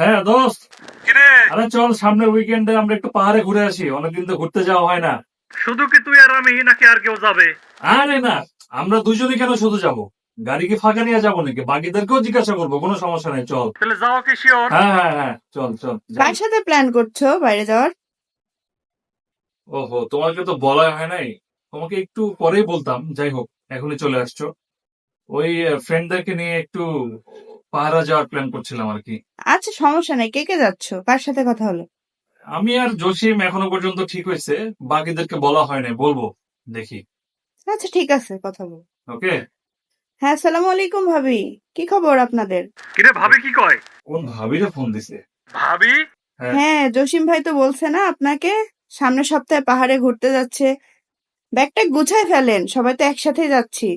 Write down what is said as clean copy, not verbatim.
হ্যাঁ দোস্ত, কিরে, আরে চল সামনের উইকেন্ডে আমরা একটু পাহাড়ে ঘুরে আসি, অনেকদিন তো ঘুরতে যাওয়া হয় না। শুধু কি তুই আর আমি নাকি আর কেউ যাবে? আরে না, আমরা দুজনে কেন শুধু যাব? গাড়ি কি ফাঁকা নিয়ে যাবো নাকি? বাকিদেরকেও জিজ্ঞাসা করবো, কোনো সমস্যা নেই, চল। তাহলে যাওয়া কি শিওর? হ্যাঁ হ্যাঁ হ্যাঁ, চল চল যাই। কার সাথে প্ল্যান করছো বাইরে যাওয়ার? ওহো, তোমাকে তো বলা হয় নাই। তোমাকে একটু পরেই বলতাম, যাই হোক, এখনই চলে আসছো। ওই ফ্রেন্ডদেরকে নিয়ে একটু পাহাড়া যাওয়ার প্ল্যান করছিলাম আর কি। আচ্ছা, সমস্যা নেই। কে কে যাচ্ছো? কার সাথে কথা হলো? আমি আর জসিম এখনো পর্যন্ত ঠিক হয়েছে, বাকিদেরকে বলা হয় নাই, বলবো, দেখি। আচ্ছা, ঠিক আছে, কথা বল। ওকে। হ্যাঁ, আসসালামু আলাইকুম ভাবি। কি খবর আপনাদের? কিরে, ভাবি কি কয়? কোন ভাবিরে ফোন দিছে? ভাবি? হ্যাঁ। হ্যাঁ, জসিম ভাই তো বলছে না আপনাকে, সামনের সপ্তাহে পাহাড়ে ঘুরতে যাচ্ছে। ব্যাগটা গুছায় ফেলেন, সবাই তো একসাথেই যাচ্ছি।